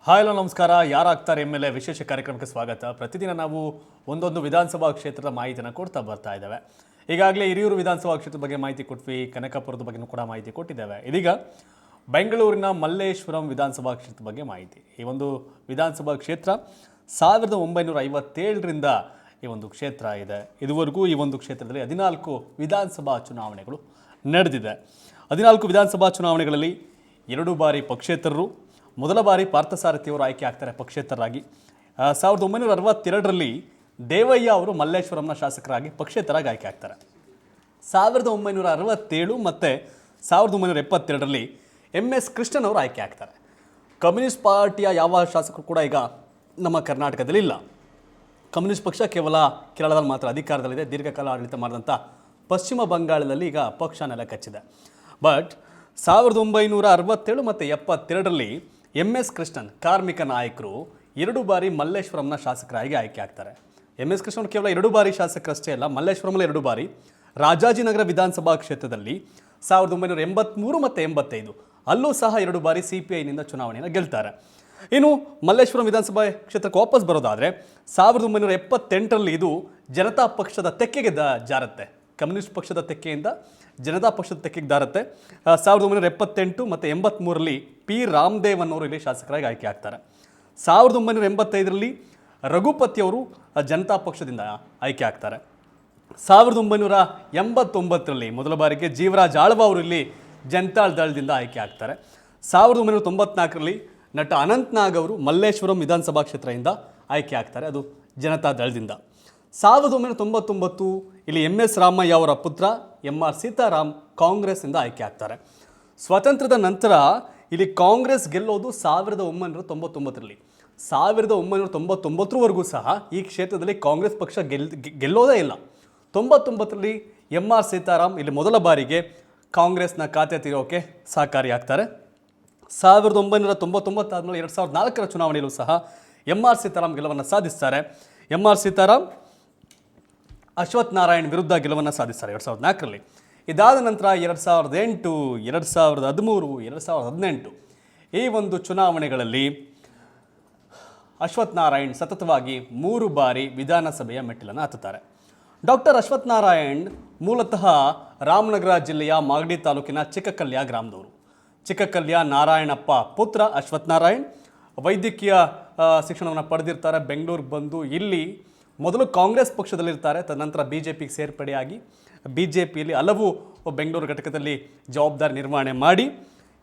Hi hello ನಮಸ್ಕಾರ. ಯಾರಾಗ್ತಾರೆ MLA ವಿಶೇಷ ಕಾರ್ಯಕ್ರಮಕ್ಕೆ ಸ್ವಾಗತ. ಪ್ರತಿದಿನ ನಾವು ಒಂದೊಂದು ವಿಧಾನಸಭಾ ಕ್ಷೇತ್ರದ ಮಾಹಿತಿಯನ್ನು ಕೊಡ್ತಾ ಬರ್ತಾ ಇದ್ದೇವೆ. ಈಗಾಗಲೇ ಹಿರಿಯೂರು ವಿಧಾನಸಭಾ ಕ್ಷೇತ್ರದ ಬಗ್ಗೆ ಮಾಹಿತಿ ಕೊಟ್ವಿ, ಕನಕಪುರದ ಬಗ್ಗೆ ಕೂಡ ಮಾಹಿತಿ ಕೊಟ್ಟಿದ್ದೇವೆ. ಇದೀಗ ಬೆಂಗಳೂರಿನ ಮಲ್ಲೇಶ್ವರಂ ವಿಧಾನಸಭಾ ಕ್ಷೇತ್ರದ ಬಗ್ಗೆ ಮಾಹಿತಿ. ಈ ಒಂದು ವಿಧಾನಸಭಾ ಕ್ಷೇತ್ರ 1957ರಿಂದ ಈ ಒಂದು ಕ್ಷೇತ್ರ ಇದೆ. ಇದುವರೆಗೂ ಈ ಒಂದು ಕ್ಷೇತ್ರದಲ್ಲಿ 14 ವಿಧಾನಸಭಾ ಚುನಾವಣೆಗಳು ನಡೆದಿದೆ. 14 ವಿಧಾನಸಭಾ ಚುನಾವಣೆಗಳಲ್ಲಿ 2 ಬಾರಿ ಪಕ್ಷೇತರರು, ಮೊದಲ ಬಾರಿ ಪಾರ್ಥಸಾರಥಿಯವರು ಆಯ್ಕೆ ಆಗ್ತಾರೆ ಪಕ್ಷೇತರರಾಗಿ. 1962ರಲ್ಲಿ ದೇವಯ್ಯ ಅವರು ಮಲ್ಲೇಶ್ವರಂನ ಶಾಸಕರಾಗಿ ಪಕ್ಷೇತರಾಗಿ ಆಯ್ಕೆ ಆಗ್ತಾರೆ. 1967 ಮತ್ತು 1972ರಲ್ಲಿ MS ಕೃಷ್ಣನ್ ಅವರು ಆಯ್ಕೆ ಆಗ್ತಾರೆ. ಕಮ್ಯುನಿಸ್ಟ್ ಪಾರ್ಟಿಯ ಯಾವ ಶಾಸಕರು ಕೂಡ ಈಗ ನಮ್ಮ ಕರ್ನಾಟಕದಲ್ಲಿ ಇಲ್ಲ. ಕಮ್ಯುನಿಸ್ಟ್ ಪಕ್ಷ ಕೇವಲ ಕೇರಳದಲ್ಲಿ ಮಾತ್ರ ಅಧಿಕಾರದಲ್ಲಿದೆ. ದೀರ್ಘಕಾಲ ಆಡಳಿತ ಮಾಡಿದಂಥ ಪಶ್ಚಿಮ ಬಂಗಾಳದಲ್ಲಿ ಈಗ ಪಕ್ಷ ನೆಲೆ ಕಚ್ಚಿದೆ. ಬಟ್ 1967 ಮತ್ತು 72ರಲ್ಲಿ MS ಕೃಷ್ಣನ್ ಕಾರ್ಮಿಕ ನಾಯಕರು 2 ಬಾರಿ ಮಲ್ಲೇಶ್ವರಂನ ಶಾಸಕರಾಗಿ ಆಯ್ಕೆ ಆಗ್ತಾರೆ. MS ಕೃಷ್ಣನ್ ಕೇವಲ 2 ಬಾರಿ ಶಾಸಕರಷ್ಟೇ ಅಲ್ಲ, ಮಲ್ಲೇಶ್ವರಮಲ್ಲಿ 2 ಬಾರಿ, ರಾಜಾಜಿನಗರ ವಿಧಾನಸಭಾ ಕ್ಷೇತ್ರದಲ್ಲಿ 1983 ಮತ್ತು 85 ಅಲ್ಲೂ ಸಹ 2 ಬಾರಿ CPIನಿಂದ ಚುನಾವಣೆಯನ್ನು ಗೆಲ್ತಾರೆ. ಇನ್ನು ಮಲ್ಲೇಶ್ವರಂ ವಿಧಾನಸಭಾ ಕ್ಷೇತ್ರಕ್ಕೆ ವಾಪಸ್ ಬರೋದಾದರೆ 1978ರಲ್ಲಿ ಇದು ಜನತಾ ಪಕ್ಷದ ತೆಕ್ಕೆಗೆ ಜಾರತ್ತೆ. ಕಮ್ಯುನಿಸ್ಟ್ ಪಕ್ಷದ ತೆಕ್ಕೆಯಿಂದ ಜನತಾ ಪಕ್ಷದ ತೆಕ್ಕೆಗೆ ಜಾರತ್ತೆ. 1978 ಮತ್ತು 83ರಲ್ಲಿ P ರಾಮದೇವ್ ಅನ್ನೋರು ಇಲ್ಲಿ ಶಾಸಕರಾಗಿ ಆಯ್ಕೆ ಆಗ್ತಾರೆ. 1985ರಲ್ಲಿ ರಘುಪತಿ ಅವರು ಜನತಾ ಪಕ್ಷದಿಂದ ಆಯ್ಕೆ ಆಗ್ತಾರೆ. 1989ರಲ್ಲಿ ಮೊದಲ ಬಾರಿಗೆ ಜೀವರಾಜ್ ಆಳ್ವ ಅವರು ಇಲ್ಲಿ ಜನತಾಳ್ ದಳದಿಂದ ಆಯ್ಕೆ ಆಗ್ತಾರೆ. 1994ರಲ್ಲಿ ನಟ ಅನಂತ್ನಾಗ್ ಅವರು ಮಲ್ಲೇಶ್ವರಂ ವಿಧಾನಸಭಾ ಕ್ಷೇತ್ರದಿಂದ ಆಯ್ಕೆ ಆಗ್ತಾರೆ, ಅದು ಜನತಾ ದಳದಿಂದ. 1999 ಇಲ್ಲಿ MS ರಾಮಯ್ಯ ಅವರ ಪುತ್ರ MR ಸೀತಾರಾಮ್ ಕಾಂಗ್ರೆಸ್ಸಿಂದ ಆಯ್ಕೆ ಆಗ್ತಾರೆ. ಸ್ವಾತಂತ್ರ್ಯದ ನಂತರ ಇಲ್ಲಿ ಕಾಂಗ್ರೆಸ್ ಗೆಲ್ಲೋದು 1999ರಲ್ಲಿ. 1999ವರೆಗೂ ಸಹ ಈ ಕ್ಷೇತ್ರದಲ್ಲಿ ಕಾಂಗ್ರೆಸ್ ಪಕ್ಷ ಗೆಲ್ಲೋದೇ ಇಲ್ಲ. 99ರಲ್ಲಿ MR ಸೀತಾರಾಮ್ ಇಲ್ಲಿ ಮೊದಲ ಬಾರಿಗೆ ಕಾಂಗ್ರೆಸ್ನ ಖಾತೆ ತೆರೆಯೋಕೆ ಸಹಕಾರಿಯಾಗ್ತಾರೆ. 1999 ಆದಮೇಲೆ 2004ರ ಚುನಾವಣೆಯಲ್ಲೂ ಸಹ MR ಸೀತಾರಾಮ್ ಗೆಲುವನ್ನು ಸಾಧಿಸ್ತಾರೆ. MR ಸೀತಾರಾಮ್ ಅಶ್ವಥ್ ನಾರಾಯಣ್ ವಿರುದ್ಧ ಗೆಲುವನ್ನು ಸಾಧಿಸ್ತಾರೆ 2004ರಲ್ಲಿ. ಇದಾದ ನಂತರ 2008, 2013, 2018 ಈ ಒಂದು ಚುನಾವಣೆಗಳಲ್ಲಿ ಅಶ್ವಥ್ ನಾರಾಯಣ್ ಸತತವಾಗಿ 3 ಬಾರಿ ವಿಧಾನಸಭೆಯ ಮೆಟ್ಟಿಲನ್ನು ಹತ್ತುತ್ತಾರೆ. ಡಾಕ್ಟರ್ ಅಶ್ವಥ್ ನಾರಾಯಣ್ ಮೂಲತಃ ರಾಮನಗರ ಜಿಲ್ಲೆಯ ಮಾಗಡಿ ತಾಲೂಕಿನ ಚಿಕ್ಕಕಲ್ಯ ಗ್ರಾಮದವರು. ಚಿಕ್ಕಕಲ್ಯ ನಾರಾಯಣಪ್ಪ ಪುತ್ರ ಅಶ್ವಥ್ ನಾರಾಯಣ್ ವೈದ್ಯಕೀಯ ಶಿಕ್ಷಣವನ್ನು ಪಡೆದಿರ್ತಾರೆ. ಬೆಂಗಳೂರಿಗೆ ಬಂದು ಇಲ್ಲಿ ಮೊದಲು ಕಾಂಗ್ರೆಸ್ ಪಕ್ಷದಲ್ಲಿರ್ತಾರೆ, ತದನಂತರ BJPಗೆ ಸೇರ್ಪಡೆಯಾಗಿ BJPಯಲ್ಲಿ ಹಲವು ಬೆಂಗಳೂರು ಘಟಕದಲ್ಲಿ ಜವಾಬ್ದಾರಿ ನಿರ್ವಹಣೆ ಮಾಡಿ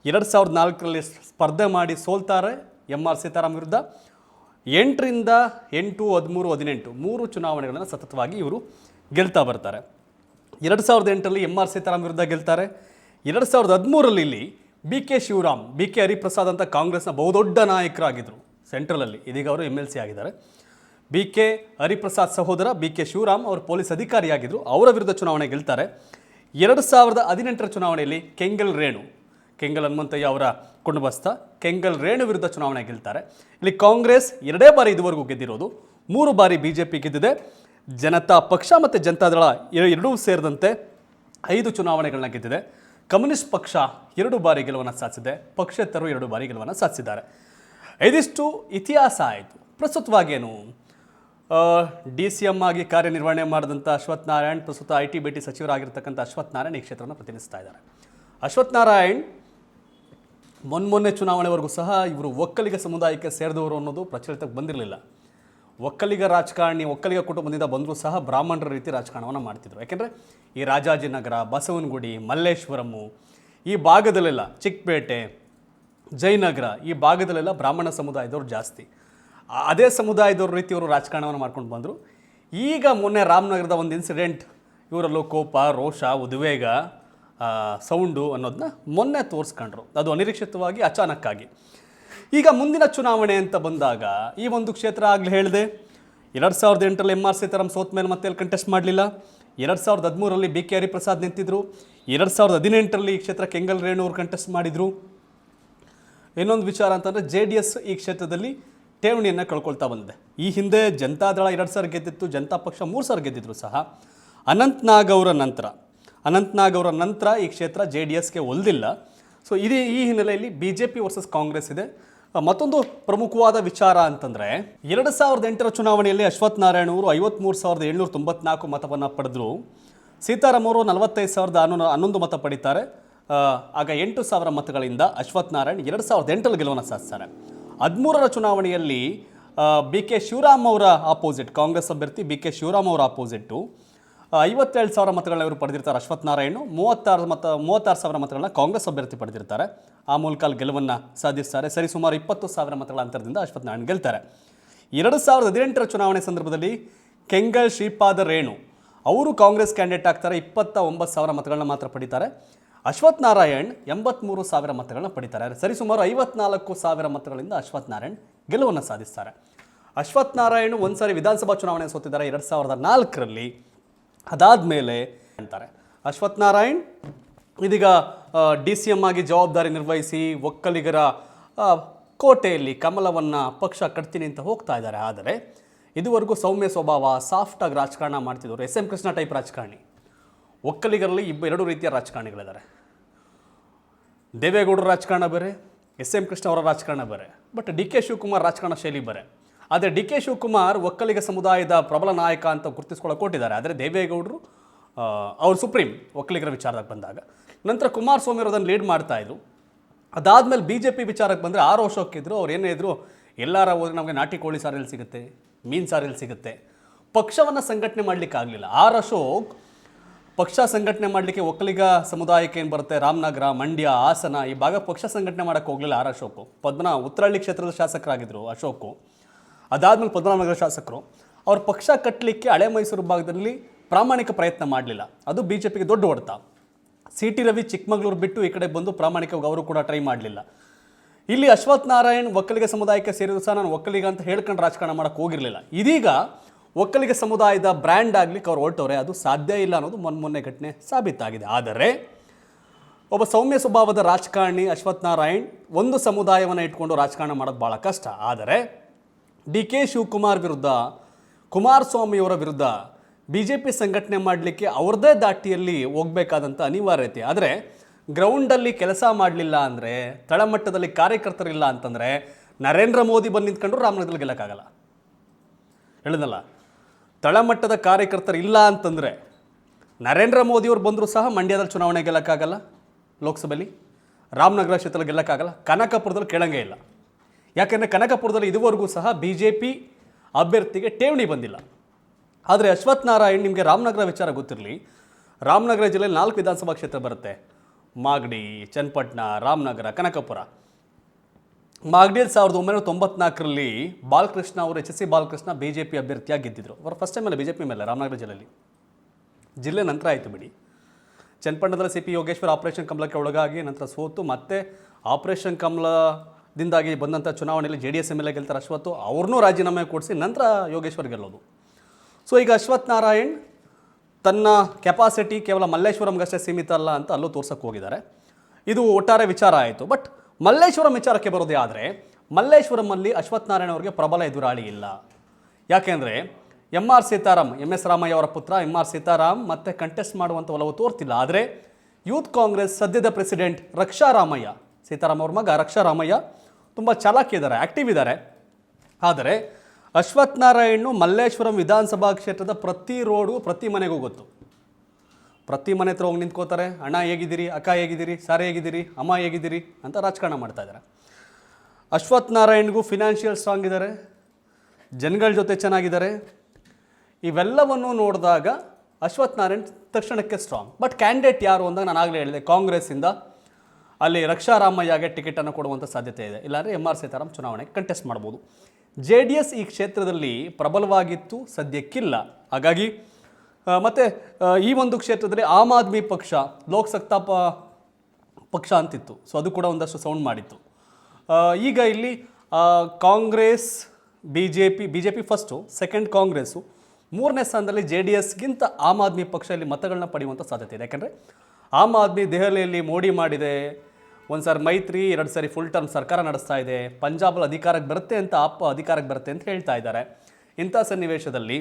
2004ರಲ್ಲಿ ಸ್ಪರ್ಧೆ ಮಾಡಿ ಸೋಲ್ತಾರೆ MR ಸೀತಾರಾಮ್ ವಿರುದ್ಧ. 8ರಿಂದ 8, 13, 18 3 ಚುನಾವಣೆಗಳನ್ನು ಸತತವಾಗಿ ಇವರು ಗೆಲ್ತಾ ಬರ್ತಾರೆ. 2008ರಲ್ಲಿ MR ಸೀತಾರಾಮ್ ವಿರುದ್ಧ ಗೆಲ್ತಾರೆ. 2013ರಲ್ಲಿ ಇಲ್ಲಿ BK ಶಿವರಾಮ್, BK ಹರಿಪ್ರಸಾದ್ ಅಂತ ಕಾಂಗ್ರೆಸ್ನ ಬಹುದೊಡ್ಡ ನಾಯಕರಾಗಿದ್ದರು ಸೆಂಟ್ರಲಲ್ಲಿ, ಇದೀಗ ಅವರು MLC ಆಗಿದ್ದಾರೆ. BK ಹರಿಪ್ರಸಾದ್ ಸಹೋದರ BK ಶಿವರಾಮ್ ಅವರು ಪೊಲೀಸ್ ಅಧಿಕಾರಿಯಾಗಿದ್ದರು, ಅವರ ವಿರುದ್ಧ ಚುನಾವಣೆ ಗೆಲ್ತಾರೆ. 2018ರ ಚುನಾವಣೆಯಲ್ಲಿ ಕೆಂಗಲ್ ಹನುಮಂತಯ್ಯ ಅವರ ಕುಟುಂಬಸ್ಥ ಕೆಂಗಲ್ ರೇಣು ವಿರುದ್ಧ ಚುನಾವಣೆ ಗೆಲ್ತಾರೆ. ಇಲ್ಲಿ ಕಾಂಗ್ರೆಸ್ 2 ಬಾರಿ ಇದುವರೆಗೂ ಗೆದ್ದಿರೋದು, 3 ಬಾರಿ BJP ಗೆದ್ದಿದೆ. ಜನತಾ ಪಕ್ಷ ಮತ್ತು ಜನತಾದಳ ಎರಡೂ ಸೇರಿದಂತೆ 5 ಚುನಾವಣೆಗಳನ್ನ ಗೆದ್ದಿದೆ. ಕಮ್ಯುನಿಸ್ಟ್ ಪಕ್ಷ 2 ಬಾರಿ ಗೆಲುವನ್ನು ಸಾಧಿಸಿದೆ, ಪಕ್ಷೇತರರು 2 ಬಾರಿ ಗೆಲುವನ್ನು ಸಾಧಿಸಿದ್ದಾರೆ. ಇದಿಷ್ಟು ಇತಿಹಾಸ ಆಯಿತು. ಪ್ರಸ್ತುತವಾಗೇನು DCM ಆಗಿ ಕಾರ್ಯನಿರ್ವಹಣೆ ಮಾಡಿದಂಥ ಅಶ್ವಥ್ ನಾರಾಯಣ್ ಪ್ರಸ್ತುತ IT BT ಸಚಿವರಾಗಿರ್ತಕ್ಕಂಥ ಅಶ್ವಥ್ ನಾರಾಯಣ್ ಈ ಕ್ಷೇತ್ರವನ್ನು ಪ್ರತಿನಿಧಿಸ್ತಾ ಇದ್ದಾರೆ. ಅಶ್ವಥ್ ನಾರಾಯಣ್ ಮೊನ್ನೆ ಚುನಾವಣೆವರೆಗೂ ಸಹ ಇವರು ಒಕ್ಕಲಿಗ ಸಮುದಾಯಕ್ಕೆ ಸೇರಿದವರು ಅನ್ನೋದು ಪ್ರಚಲಿತಕ್ಕೆ ಬಂದಿರಲಿಲ್ಲ. ಒಕ್ಕಲಿಗ ರಾಜಕಾರಣಿ, ಒಕ್ಕಲಿಗ ಕುಟುಂಬದಿಂದ ಬಂದರೂ ಸಹ ಬ್ರಾಹ್ಮಣರ ರೀತಿ ರಾಜಕಾರಣವನ್ನು ಮಾಡ್ತಿದ್ರು. ಯಾಕೆಂದರೆ ಈ ರಾಜಾಜಿನಗರ, ಬಸವನಗುಡಿ, ಮಲ್ಲೇಶ್ವರಮು ಈ ಭಾಗದಲ್ಲೆಲ್ಲ, ಚಿಕ್ಕಪೇಟೆ, ಜಯನಗರ ಈ ಭಾಗದಲ್ಲೆಲ್ಲ ಬ್ರಾಹ್ಮಣ ಸಮುದಾಯದವರು ಜಾಸ್ತಿ. ಅದೇ ಸಮುದಾಯದವ್ರ ರೀತಿಯವರು ರಾಜಕಾರಣವನ್ನು ಮಾಡ್ಕೊಂಡು ಬಂದರು. ಈಗ ಮೊನ್ನೆ ರಾಮನಗರದ ಒಂದು ಇನ್ಸಿಡೆಂಟ್, ಇವರಲ್ಲೂ ಕೋಪ, ರೋಷ, ಉದ್ವೇಗ, ಸೌಂಡು ಅನ್ನೋದನ್ನ ಮೊನ್ನೆ ತೋರಿಸ್ಕೊಂಡ್ರು. ಅದು ಅನಿರೀಕ್ಷಿತವಾಗಿ, ಅಚಾನಕ್ಕಾಗಿ. ಈಗ ಮುಂದಿನ ಚುನಾವಣೆ ಅಂತ ಬಂದಾಗ ಈ ಒಂದು ಕ್ಷೇತ್ರ ಆಗಲೇ ಹೇಳಿದೆ, 2008ರಲ್ಲಿ MR ಸೀತಾರಾಮ್ ಸೋತ ಮೇಲೆ ಮತ್ತೆ ಅಲ್ಲಿ ಕಂಟೆಸ್ಟ್ ಮಾಡಲಿಲ್ಲ. 2013ರಲ್ಲಿ BK ಹರಿಪ್ರಸಾದ್ ನಿಂತಿದ್ರು. 2018ರಲ್ಲಿ ಈ ಕ್ಷೇತ್ರ ಕೆಂಗಲ್ ರೇಣು ಅವರು ಕಂಟೆಸ್ಟ್ ಮಾಡಿದರು. ಇನ್ನೊಂದು ವಿಚಾರ ಅಂತಂದರೆ JDS ಈ ಕ್ಷೇತ್ರದಲ್ಲಿ ಠೇವಣಿಯನ್ನು ಕಳ್ಕೊಳ್ತಾ ಬಂದಿದೆ. ಈ ಹಿಂದೆ ಜನತಾದಳ 2 ಸಾರಿ ಗೆದ್ದಿತ್ತು, ಜನತಾ ಪಕ್ಷ 3 ಸಾರಿ ಗೆದ್ದಿದ್ರು ಸಹ. ಅನಂತ್ನಾಗ್ ಅವರ ನಂತರ ಈ ಕ್ಷೇತ್ರ JDSಗೆ ಒಲ್ದಿಲ್ಲ. ಸೊ ಈ ಹಿನ್ನೆಲೆಯಲ್ಲಿ BJP ವರ್ಸಸ್ ಕಾಂಗ್ರೆಸ್ ಇದೆ. ಮತ್ತೊಂದು ಪ್ರಮುಖವಾದ ವಿಚಾರ ಅಂತಂದರೆ 2008ರ ಚುನಾವಣೆಯಲ್ಲಿ ಅಶ್ವಥ್ ನಾರಾಯಣ ಅವರು 53,794 ಮತವನ್ನು ಪಡೆದರು. ಸೀತಾರಾಮ್ ಅವರು 45,11 ಮತ ಪಡೀತಾರೆ. ಆಗ 8,000 ಮತಗಳಿಂದ ಅಶ್ವಥ್ ನಾರಾಯಣ್ 2008ರಲ್ಲಿ ಗೆಲುವನ್ನು ಸಾಧಿಸ್ತಾರೆ. 13ರ ಚುನಾವಣೆಯಲ್ಲಿ ಬಿ ಕೆ ಶಿವರಾಮ್ ಅವರ ಆಪೋಸಿಟ್, ಕಾಂಗ್ರೆಸ್ ಅಭ್ಯರ್ಥಿ ಬಿ ಕೆ ಶಿವರಾಮ್ ಅವರ ಆಪೋಸಿಟ್ಟು 57,000 ಮತಗಳನ್ನ ಇವರು ಪಡೆದಿರ್ತಾರೆ ಅಶ್ವಥ್ ನಾರಾಯಣ್. 36,000 ಮತಗಳನ್ನ ಕಾಂಗ್ರೆಸ್ ಅಭ್ಯರ್ಥಿ ಪಡೆದಿರ್ತಾರೆ. ಆ ಮೂಲಕ ಗೆಲುವನ್ನು ಸಾಧಿಸ್ತಾರೆ. ಸರಿಸುಮಾರು 20,000 ಮತಗಳ ಅಂತರದಿಂದ ಅಶ್ವಥ್ ನಾರಾಯಣ್ ಗೆಲ್ತಾರೆ. 2018ರ ಚುನಾವಣೆ ಸಂದರ್ಭದಲ್ಲಿ ಕೆಂಗಲ್ ಶ್ರೀಪಾದ ರೇಣು ಅವರು ಕಾಂಗ್ರೆಸ್ ಕ್ಯಾಂಡಿಡೇಟ್ ಆಗ್ತಾರೆ. 29,000 ಮತಗಳನ್ನ ಮಾತ್ರ ಪಡೀತಾರೆ. ಅಶ್ವಥ್ ನಾರಾಯಣ್ 83,000 ಮತಗಳನ್ನ ಪಡೀತಾರೆ. ಸರಿಸುಮಾರು 54,000 ಮತಗಳಿಂದ ಅಶ್ವಥ್ ನಾರಾಯಣ್ ಗೆಲುವನ್ನು ಸಾಧಿಸ್ತಾರೆ. ಅಶ್ವಥ್ ನಾರಾಯಣ್ ಒಂದ್ಸಾರಿ ವಿಧಾನಸಭಾ ಚುನಾವಣೆ ಸೋತಿದ್ದಾರೆ 2004ರಲ್ಲಿ. ಅದಾದಮೇಲೆ ಅಂತಾರೆ ಅಶ್ವಥ್ ನಾರಾಯಣ್ ಇದೀಗ DCM ಆಗಿ ಜವಾಬ್ದಾರಿ ನಿರ್ವಹಿಸಿ ಒಕ್ಕಲಿಗರ ಕೋಟೆಯಲ್ಲಿ ಕಮಲವನ್ನು ಪಕ್ಷ ಕಟ್ತೀನಿ ಅಂತ ಹೋಗ್ತಾ ಇದ್ದಾರೆ. ಆದರೆ ಇದುವರೆಗೂ ಸೌಮ್ಯ ಸ್ವಭಾವ, ಸಾಫ್ಟಾಗಿ ರಾಜಕಾರಣ ಮಾಡ್ತಿದ್ದವರು, SM ಕೃಷ್ಣ ಟೈಪ್ ರಾಜಕಾರಣಿ. ಒಕ್ಕಲಿಗರಲ್ಲಿ ಎರಡು ರೀತಿಯ ರಾಜಕಾರಣಿಗಳಿದ್ದಾರೆ. ದೇವೇಗೌಡರ ರಾಜಕಾರಣ ಬೇರೆ, SM ಕೃಷ್ಣ ಅವರ ರಾಜಕಾರಣ ಬೇರೆ. ಬಟ್ DK ಶಿವಕುಮಾರ್ ರಾಜಕಾರಣ ಶೈಲಿ ಬೇರೆ. ಆದರೆ DK ಶಿವಕುಮಾರ್ ಒಕ್ಕಲಿಗ ಸಮುದಾಯದ ಪ್ರಬಲ ನಾಯಕ ಅಂತ ಗುರುತಿಸ್ಕೊಳ್ಳೋಕೆ ಕೊಟ್ಟಿದ್ದಾರೆ. ಆದರೆ ದೇವೇಗೌಡರು ಅವರು ಸುಪ್ರೀಂ ಒಕ್ಕಲಿಗರ ವಿಚಾರದಾಗ ಬಂದಾಗ. ನಂತರ ಕುಮಾರಸ್ವಾಮಿ ಅವರು ಅದನ್ನು ಲೀಡ್ ಮಾಡ್ತಾಯಿದ್ರು. ಅದಾದಮೇಲೆ BJP ವಿಚಾರಕ್ಕೆ ಬಂದರೆ ಆರ್ ಅಶೋಕ್ ಇದ್ದರು. ಅವ್ರು ಏನೇ ಇದ್ರು ಎಲ್ಲಾರ ಹೋದ್ರೆ ನಮಗೆ ನಾಟಿ ಕೋಳಿ ಸಾರಲ್ಲಿ ಸಿಗುತ್ತೆ, ಮೀನು ಸಾರಲ್ಲಿ ಸಿಗುತ್ತೆ. ಪಕ್ಷವನ್ನು ಸಂಘಟನೆ ಮಾಡಲಿಕ್ಕೆ ಆಗಲಿಲ್ಲ. ಆರ್ ಅಶೋಕ್ ಪಕ್ಷ ಸಂಘಟನೆ ಮಾಡಲಿಕ್ಕೆ ಒಕ್ಕಲಿಗ ಸಮುದಾಯಕ್ಕೆ ಏನು ಬರುತ್ತೆ, ರಾಮನಗರ, ಮಂಡ್ಯ, ಹಾಸನ ಈ ಭಾಗ ಪಕ್ಷ ಸಂಘಟನೆ ಮಾಡೋಕ್ಕೆ ಹೋಗಲಿಲ್ಲ ಆರ್ ಅಶೋಕು. ಉತ್ತರಹಳ್ಳಿ ಕ್ಷೇತ್ರದ ಶಾಸಕರಾಗಿದ್ದರು ಅಶೋಕು. ಅದಾದಮೇಲೆ ಪದ್ಮನಾಭನಗರ ಶಾಸಕರು. ಅವ್ರ ಪಕ್ಷ ಕಟ್ಟಲಿಕ್ಕೆ ಹಳೆ ಮೈಸೂರು ಭಾಗದಲ್ಲಿ ಪ್ರಾಮಾಣಿಕ ಪ್ರಯತ್ನ ಮಾಡಲಿಲ್ಲ. ಅದು BJPಗೆ ದೊಡ್ಡ ಹೊಡೆತ. CT ರವಿ ಚಿಕ್ಕಮಗಳೂರು ಬಿಟ್ಟು ಈ ಕಡೆ ಬಂದು ಪ್ರಾಮಾಣಿಕವಾಗಿ ಅವರು ಕೂಡ ಟ್ರೈ ಮಾಡಲಿಲ್ಲ. ಇಲ್ಲಿ ಅಶ್ವಥ್ ನಾರಾಯಣ್ ಒಕ್ಕಲಿಗ ಸಮುದಾಯಕ್ಕೆ ಸೇರಿದ್ರು ಸಹ ನಾನು ಒಕ್ಕಲಿಗ ಅಂತ ಹೇಳ್ಕೊಂಡು ರಾಜಕಾರಣ ಮಾಡೋಕ್ಕೆ ಹೋಗಿರಲಿಲ್ಲ. ಇದೀಗ ಒಕ್ಕಲಿಗ ಸಮುದಾಯದ ಬ್ರ್ಯಾಂಡ್ ಆಗಲಿಕ್ಕೆ ಅವ್ರು ಹೊರಟವ್ರೆ. ಅದು ಸಾಧ್ಯ ಇಲ್ಲ ಅನ್ನೋದು ಮೊನ್ನೆ ಘಟನೆ ಸಾಬೀತಾಗಿದೆ. ಆದರೆ ಒಬ್ಬ ಸೌಮ್ಯ ಸ್ವಭಾವದ ರಾಜಕಾರಣಿ ಅಶ್ವಥ್ ನಾರಾಯಣ್ ಒಂದು ಸಮುದಾಯವನ್ನು ಇಟ್ಕೊಂಡು ರಾಜಕಾರಣ ಮಾಡೋದು ಭಾಳ ಕಷ್ಟ. ಆದರೆ DK ಶಿವಕುಮಾರ್ ವಿರುದ್ಧ, ಕುಮಾರಸ್ವಾಮಿಯವರ ವಿರುದ್ಧ BJP ಸಂಘಟನೆ ಮಾಡಲಿಕ್ಕೆ ಅವ್ರದ್ದೇ ದಾಟಿಯಲ್ಲಿ ಹೋಗಬೇಕಾದಂಥ ಅನಿವಾರ್ಯತೆ. ಆದರೆ ಗ್ರೌಂಡಲ್ಲಿ ಕೆಲಸ ಮಾಡಲಿಲ್ಲ ಅಂದರೆ, ತಳಮಟ್ಟದಲ್ಲಿ ಕಾರ್ಯಕರ್ತರಿಲ್ಲ ಅಂತಂದರೆ ನರೇಂದ್ರ ಮೋದಿ ಬಂದು ನಿಂತ್ಕೊಂಡ್ರು ರಾಮನಗರದಲ್ಲಿ ಗೆಲ್ಲಕ್ಕಾಗಲ್ಲ. ಹೇಳಿದ್ನಲ್ಲ, ತಳಮಟ್ಟದ ಕಾರ್ಯಕರ್ತರು ಇಲ್ಲ ಅಂತಂದರೆ ನರೇಂದ್ರ ಮೋದಿಯವ್ರು ಬಂದರೂ ಸಹ ಮಂಡ್ಯದಲ್ಲಿ ಚುನಾವಣೆ ಗೆಲ್ಲಕ್ಕಾಗಲ್ಲ, ಲೋಕಸಭೆಯಲ್ಲಿ ರಾಮನಗರ ಕ್ಷೇತ್ರದಲ್ಲಿ ಗೆಲ್ಲಕ್ಕಾಗಲ್ಲ, ಕನಕಪುರದಲ್ಲಿ ಕೇಳಂಗೇ ಇಲ್ಲ. ಯಾಕೆಂದರೆ ಕನಕಪುರದಲ್ಲಿ ಇದುವರೆಗೂ ಸಹ BJP ಅಭ್ಯರ್ಥಿಗೆ ಠೇವಣಿ ಬಂದಿಲ್ಲ. ಆದರೆ ಅಶ್ವಥ್ ನಾರಾಯಣ್, ನಿಮಗೆ ರಾಮನಗರ ವಿಚಾರ ಗೊತ್ತಿರಲಿ, ರಾಮನಗರ ಜಿಲ್ಲೆಯಲ್ಲಿ 4 ವಿಧಾನಸಭಾ ಕ್ಷೇತ್ರ ಬರುತ್ತೆ. ಮಾಗಡಿ, ಚನ್ನಪಟ್ಟಣ, ರಾಮನಗರ, ಕನಕಪುರ. ಮಾಗಡಿಯಲ್ಲಿ 1994ರಲ್ಲಿ ಬಾಲಕೃಷ್ಣ ಅವರು, HSC ಬಾಲಕೃಷ್ಣ BJP ಅಭ್ಯರ್ಥಿಯಾಗಿ ಗೆದ್ದಿದ್ರು. ಅವರು ಫಸ್ಟ್ ಟೈಮಲ್ಲಿ BJP ಮೇಲೆ ರಾಮನಗರ ಜಿಲ್ಲೆಯಲ್ಲಿ. ಜಿಲ್ಲೆ ನಂತರ ಆಯಿತು ಬಿಡಿ. ಚನ್ನಪಟ್ಟಣದಲ್ಲಿ CP ಯೋಗೇಶ್ವರ್ ಆಪರೇಷನ್ ಕಮಲಕ್ಕೆ ಒಳಗಾಗಿ ನಂತರ ಸೋತು ಮತ್ತೆ ಆಪರೇಷನ್ ಕಮಲದಿಂದಾಗಿ ಬಂದಂಥ ಚುನಾವಣೆಯಲ್ಲಿ JDS MLA ಗೆಲ್ತಾರೆ ಅಶ್ವಥ್. ಅವ್ರನ್ನೂ ರಾಜೀನಾಮೆ ಕೊಡಿಸಿ ನಂತರ ಯೋಗೇಶ್ವರ್ ಗೆಲ್ಲೋದು. ಸೊ ಈಗ ಅಶ್ವಥ್ ನಾರಾಯಣ್ ತನ್ನ ಕೆಪಾಸಿಟಿ ಕೇವಲ ಮಲ್ಲೇಶ್ವರಂಗಷ್ಟೇ ಸೀಮಿತ ಅಲ್ಲ ಅಂತ ಅಲ್ಲೂ ತೋರ್ಸಕ್ಕೆ ಹೋಗಿದ್ದಾರೆ. ಇದು ಒಟ್ಟಾರೆ ವಿಚಾರ ಆಯಿತು. ಬಟ್ ಮಲ್ಲೇಶ್ವರಂ ವಿಚಾರಕ್ಕೆ ಬರೋದೇ ಆದರೆ, ಮಲ್ಲೇಶ್ವರಮಲ್ಲಿ ಅಶ್ವಥ್ ನಾರಾಯಣ್ ಅವರಿಗೆ ಪ್ರಬಲ ಎದುರಾಳಿ ಇಲ್ಲ. ಯಾಕೆಂದರೆ MR ಸೀತಾರಾಮ್, MS ರಾಮಯ್ಯ ಅವರ ಪುತ್ರ MR ಸೀತಾರಾಮ್ ಮತ್ತೆ ಕಂಟೆಸ್ಟ್ ಮಾಡುವಂಥ ಒಲವು ತೋರ್ತಿಲ್ಲ. ಆದರೆ ಯೂತ್ ಕಾಂಗ್ರೆಸ್ ಸದ್ಯದ ಪ್ರೆಸಿಡೆಂಟ್ ರಕ್ಷಾ ರಾಮಯ್ಯ, ಸೀತಾರಾಮ್ ಅವ್ರ ಮಗ ರಕ್ಷಾ ರಾಮಯ್ಯ ತುಂಬ ಚಾಲಾಕಿ ಇದ್ದಾರೆ, ಆ್ಯಕ್ಟಿವ್ ಇದ್ದಾರೆ. ಆದರೆ ಅಶ್ವಥ್ ನಾರಾಯಣ್ ಮಲ್ಲೇಶ್ವರಂ ವಿಧಾನಸಭಾ ಕ್ಷೇತ್ರದ ಪ್ರತಿ ರೋಡು, ಪ್ರತಿ ಮನೆಗೂ ಗೊತ್ತು. ಪ್ರತಿ ಮನೆ ಹತ್ರ ಹೋಗಿ ನಿಂತ್ಕೋತಾರೆ. ಅಣ್ಣ ಹೇಗಿದ್ದೀರಿ, ಅಕ್ಕ ಹೇಗಿದ್ದೀರಿ, ಸಾರೆ ಹೇಗಿದ್ದೀರಿ, ಅಮ್ಮ ಹೇಗಿದ್ದೀರಿ ಅಂತ ರಾಜಕಾರಣ ಮಾಡ್ತಾ ಇದ್ದಾರೆ. ಅಶ್ವಥ್ ನಾರಾಯಣ್ಗೂ ಫಿನಾನ್ಷಿಯಲ್ ಸ್ಟ್ರಾಂಗ್ ಇದ್ದಾರೆ, ಜನಗಳ ಜೊತೆ ಚೆನ್ನಾಗಿದ್ದಾರೆ. ಇವೆಲ್ಲವನ್ನು ನೋಡಿದಾಗ ಅಶ್ವಥ್ ನಾರಾಯಣ್ ತಕ್ಷಣಕ್ಕೆ ಸ್ಟ್ರಾಂಗ್. ಬಟ್ ಕ್ಯಾಂಡಿಡೇಟ್ ಯಾರು ಅಂದಾಗ ನಾನು ಆಗಲೇ ಹೇಳಿದೆ, ಕಾಂಗ್ರೆಸ್ಸಿಂದ ಅಲ್ಲಿ ರಕ್ಷಾ ರಾಮಯ್ಯಗೆ ಟಿಕೆಟನ್ನು ಕೊಡುವಂಥ ಸಾಧ್ಯತೆ ಇದೆ. ಇಲ್ಲಾಂದರೆ MR ಸೀತಾರಾಮ್ ಚುನಾವಣೆಗೆ ಕಂಟೆಸ್ಟ್ ಮಾಡ್ಬೋದು. JDS ಈ ಕ್ಷೇತ್ರದಲ್ಲಿ ಪ್ರಬಲವಾಗಿತ್ತು, ಸದ್ಯಕ್ಕಿಲ್ಲ. ಹಾಗಾಗಿ ಮತ್ತು ಈ ಒಂದು ಕ್ಷೇತ್ರದಲ್ಲಿ ಆಮ್ ಆದ್ಮಿ ಪಕ್ಷ ಲೋಕಸತ್ತಾ ಪಕ್ಷ ಅಂತಿತ್ತು. ಸೊ ಅದು ಕೂಡ ಒಂದಷ್ಟು ಸೌಂಡ್ ಮಾಡಿತ್ತು. ಈಗ ಇಲ್ಲಿ Congress, BJP first, second Congress, 3ನೇ ಸ್ಥಾನದಲ್ಲಿ JDSಗಿಂತ ಆಮ್ ಆದ್ಮಿ ಪಕ್ಷ ಇಲ್ಲಿ ಮತಗಳನ್ನ ಪಡೆಯುವಂಥ ಸಾಧ್ಯತೆ ಇದೆ. ಯಾಕೆಂದರೆ ಆಮ್ ಆದ್ಮಿ ದೆಹಲಿಯಲ್ಲಿ ಮೋಡಿ ಮಾಡಿದೆ, ಒಂದು ಸಾರಿ ಮೈತ್ರಿ, 2 ಸಾರಿ ಫುಲ್ ಟರ್ಮ್ ಸರ್ಕಾರ ನಡೆಸ್ತಾ ಇದೆ, ಪಂಜಾಬಲ್ಲಿ ಅಧಿಕಾರಕ್ಕೆ ಬರುತ್ತೆ ಅಂತ, ಅಧಿಕಾರಕ್ಕೆ ಬರುತ್ತೆ ಅಂತ ಹೇಳ್ತಾ ಇದ್ದಾರೆ. ಇಂಥ ಸನ್ನಿವೇಶದಲ್ಲಿ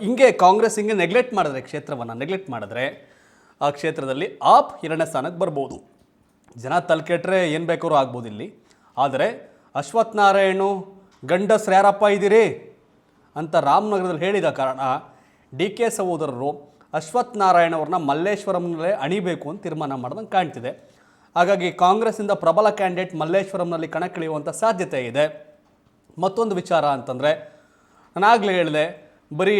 ಹಿಂಗೆ ಕಾಂಗ್ರೆಸ್ ಹಿಂಗೆ ಕ್ಷೇತ್ರವನ್ನು ನೆಗ್ಲೆಕ್ಟ್ ಮಾಡಿದ್ರೆ ಆ ಕ್ಷೇತ್ರದಲ್ಲಿ ಆಪ್ 2ನೇ ಸ್ಥಾನಕ್ಕೆ ಬರ್ಬೋದು. ಜನ ತಲೆಕೆಟ್ರೆ ಏನು ಬೇಕಾದ್ರೂ ಆಗ್ಬೋದು. ಇಲ್ಲಿ ಆದರೆ ಅಶ್ವಥ್ ನಾರಾಯಣ್ ಗಂಡಸ್ರು ಯಾರಪ್ಪ ಇದ್ದೀರಿ ಅಂತ ರಾಮನಗರದಲ್ಲಿ ಹೇಳಿದ ಕಾರಣ ಡಿ ಕೆ ಸಹೋದರರು ಅಶ್ವಥ್ ನಾರಾಯಣ್ ಅವ್ರನ್ನ ಮಲ್ಲೇಶ್ವರಂನಲ್ಲೇ ಅಣಿಬೇಕು ಅಂತ ತೀರ್ಮಾನ ಮಾಡ್ದಂಗೆ ಕಾಣ್ತಿದೆ. ಹಾಗಾಗಿ ಕಾಂಗ್ರೆಸ್ಸಿಂದ ಪ್ರಬಲ ಕ್ಯಾಂಡಿಡೇಟ್ ಮಲ್ಲೇಶ್ವರಂನಲ್ಲಿ ಕಣಕ್ಕಿಳಿಯುವಂಥ ಸಾಧ್ಯತೆ ಇದೆ. ಮತ್ತೊಂದು ವಿಚಾರ ಅಂತಂದರೆ, ನಾನಾಗಲೇ ಹೇಳಿದೆ, ಬರೀ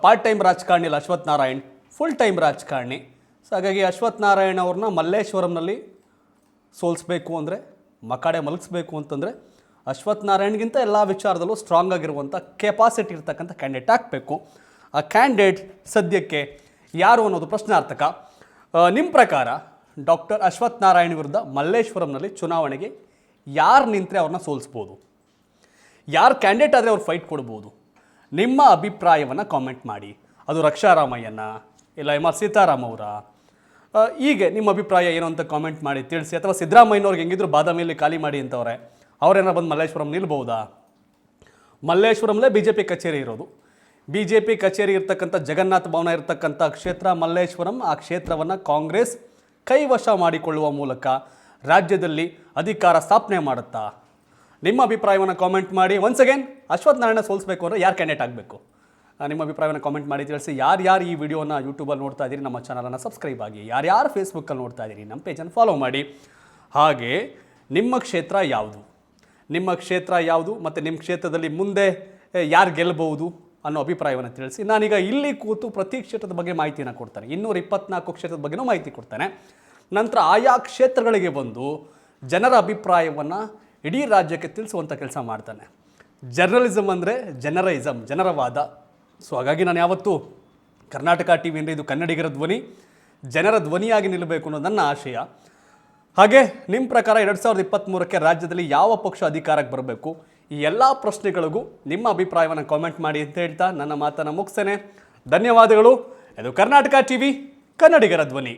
ಪಾರ್ಟ್ ಟೈಮ್ ರಾಜಕಾರಣಿ ಇಲ್ಲ ಅಶ್ವಥ್ ನಾರಾಯಣ್, ಫುಲ್ ಟೈಮ್ ರಾಜಕಾರಣಿ. ಸೊ ಹಾಗಾಗಿ ಅಶ್ವಥ್ ನಾರಾಯಣ್ ಅವ್ರನ್ನ ಮಲ್ಲೇಶ್ವರಂನಲ್ಲಿ ಸೋಲಿಸ್ಬೇಕು ಅಂದರೆ, ಮಕಾಡೆ ಮಲಗಿಸ್ಬೇಕು ಅಂತಂದರೆ ಅಶ್ವಥ್ ನಾರಾಯಣ್ಗಿಂತ ಎಲ್ಲ ವಿಚಾರದಲ್ಲೂ ಸ್ಟ್ರಾಂಗ್ ಆಗಿರುವಂಥ ಕೆಪಾಸಿಟಿ ಇರ್ತಕ್ಕಂಥ ಕ್ಯಾಂಡಿಡೇಟ್ ಹಾಕಬೇಕು. ಆ ಕ್ಯಾಂಡಿಡೇಟ್ ಸದ್ಯಕ್ಕೆ ಯಾರು ಅನ್ನೋದು ಪ್ರಶ್ನಾರ್ಥಕ. ನಿಮ್ಮ ಪ್ರಕಾರ ಡಾಕ್ಟರ್ ಅಶ್ವಥ್ ನಾರಾಯಣ್ ವಿರುದ್ಧ ಮಲ್ಲೇಶ್ವರಂನಲ್ಲಿ ಚುನಾವಣೆಗೆ ಯಾರು ನಿಂತರೆ ಅವ್ರನ್ನ ಸೋಲಿಸ್ಬೋದು, ಯಾರು ಕ್ಯಾಂಡಿಡೇಟ್ ಆದರೆ ಅವ್ರು ಫೈಟ್ ಕೊಡ್ಬೋದು? ನಿಮ್ಮ ಅಭಿಪ್ರಾಯವನ್ನು ಕಾಮೆಂಟ್ ಮಾಡಿ. ಅದು ರಕ್ಷಾರಾಮಯ್ಯನ ಇಲ್ಲ ಎಮ್ ಆರ್ ಸೀತಾರಾಮ್ ಅವರ, ಹೀಗೆ ನಿಮ್ಮ ಅಭಿಪ್ರಾಯ ಏನು ಅಂತ ಕಾಮೆಂಟ್ ಮಾಡಿ ತಿಳಿಸಿ. ಅಥವಾ ಸಿದ್ದರಾಮಯ್ಯನವ್ರಿಗೆ ಹೆಂಗಿದ್ರು ಬಾದಾಮಿಯಲ್ಲಿ ಖಾಲಿ ಮಾಡಿ ಅಂತವ್ರೆ, ಅವರೇನಾರು ಬಂದು ಮಲ್ಲೇಶ್ವರಂ ನಿಲ್ಬಹುದಾ? ಮಲ್ಲೇಶ್ವರಂಲೇ ಬಿ ಜೆ ಪಿ ಕಚೇರಿ ಇರೋದು. ಬಿ ಜೆ ಪಿ ಕಚೇರಿ ಇರ್ತಕ್ಕಂಥ ಜಗನ್ನಾಥ ಭವನ ಇರ್ತಕ್ಕಂಥ ಕ್ಷೇತ್ರ ಮಲ್ಲೇಶ್ವರಂ. ಆ ಕ್ಷೇತ್ರವನ್ನು ಕಾಂಗ್ರೆಸ್ ಕೈವಶ ಮಾಡಿಕೊಳ್ಳುವ ಮೂಲಕ ರಾಜ್ಯದಲ್ಲಿ ಅಧಿಕಾರ ಸ್ಥಾಪನೆ ಮಾಡುತ್ತಾ? ನಿಮ್ಮ ಅಭಿಪ್ರಾಯವನ್ನು ಕಾಮೆಂಟ್ ಮಾಡಿ. ಒನ್ಸ್ ಅಗೇನ್, ಅಶ್ವಥ್ ನಾರಾಯಣ ಸೋಲಿಸಬೇಕು ಅಂದರೆ ಯಾರು ಕ್ಯಾಂಡಿಡೇಟ್ ಆಗಬೇಕು? ನಿಮ್ಮ ಅಭಿಪ್ರಾಯವನ್ನು ಕಾಮೆಂಟ್ ಮಾಡಿ ತಿಳಿಸಿ. ಯಾರ್ಯಾರು ಈ ವಿಡಿಯೋನ ಯೂಟ್ಯೂಬಲ್ಲಿ ನೋಡ್ತಾ ಇದ್ದೀರಿ, ನಮ್ಮ ಚಾನಲನ್ನು ಸಬ್ಸ್ಕ್ರೈಬ್ ಆಗಿ. ಯಾರ್ಯಾರು ಫೇಸ್ಬುಕ್ಕಲ್ಲಿ ನೋಡ್ತಾ ಇದ್ದೀರಿ, ನಮ್ಮ ಪೇಜನ್ನು ಫಾಲೋ ಮಾಡಿ. ಹಾಗೆ ನಿಮ್ಮ ಕ್ಷೇತ್ರ ಯಾವುದು, ನಿಮ್ಮ ಕ್ಷೇತ್ರ ಯಾವುದು ಮತ್ತು ನಿಮ್ಮ ಕ್ಷೇತ್ರದಲ್ಲಿ ಮುಂದೆ ಯಾರು ಗೆಲ್ಲಬಹುದು ಅನ್ನೋ ಅಭಿಪ್ರಾಯವನ್ನು ತಿಳಿಸಿ. ನಾನೀಗ ಇಲ್ಲಿ ಕೂತು ಪ್ರತಿ ಕ್ಷೇತ್ರದ ಬಗ್ಗೆ ಮಾಹಿತಿಯನ್ನು ಕೊಡ್ತೇನೆ. 224 ಕ್ಷೇತ್ರದ ಬಗ್ಗೆನೂ ಮಾಹಿತಿ ಕೊಡ್ತೇನೆ. ನಂತರ ಆಯಾ ಕ್ಷೇತ್ರಗಳಿಗೆ ಬಂದು ಜನರ ಅಭಿಪ್ರಾಯವನ್ನು ಇಡೀ ರಾಜ್ಯಕ್ಕೆ ತಿಳಿಸುವಂಥ ಕೆಲಸ ಮಾಡ್ತಾನೆ. ಜರ್ನಲಿಸಮ್ ಅಂದರೆ ಜನರೈಸಮ್, ಜನರ ವಾದ. ಸೊ ಹಾಗಾಗಿ ನಾನು ಯಾವತ್ತೂ ಕರ್ನಾಟಕ ಟಿ ವಿ ಅಂದರೆ ಇದು ಕನ್ನಡಿಗರ ಧ್ವನಿ, ಜನರ ಧ್ವನಿಯಾಗಿ ನಿಲ್ಲಬೇಕು ಅನ್ನೋದು ನನ್ನ ಆಶಯ. ಹಾಗೆ ನಿಮ್ಮ ಪ್ರಕಾರ 2023ಕ್ಕೆ ರಾಜ್ಯದಲ್ಲಿ ಯಾವ ಪಕ್ಷ ಅಧಿಕಾರಕ್ಕೆ ಬರಬೇಕು, ಈ ಎಲ್ಲ ಪ್ರಶ್ನೆಗಳಿಗೂ ನಿಮ್ಮ ಅಭಿಪ್ರಾಯವನ್ನು ಕಾಮೆಂಟ್ ಮಾಡಿ ಅಂತ ಹೇಳ್ತಾ ನನ್ನ ಮಾತನ್ನು ಮುಗಿಸ್ತೇನೆ. ಧನ್ಯವಾದಗಳು. ಇದು ಕರ್ನಾಟಕ ಟಿ ವಿ, ಕನ್ನಡಿಗರ ಧ್ವನಿ.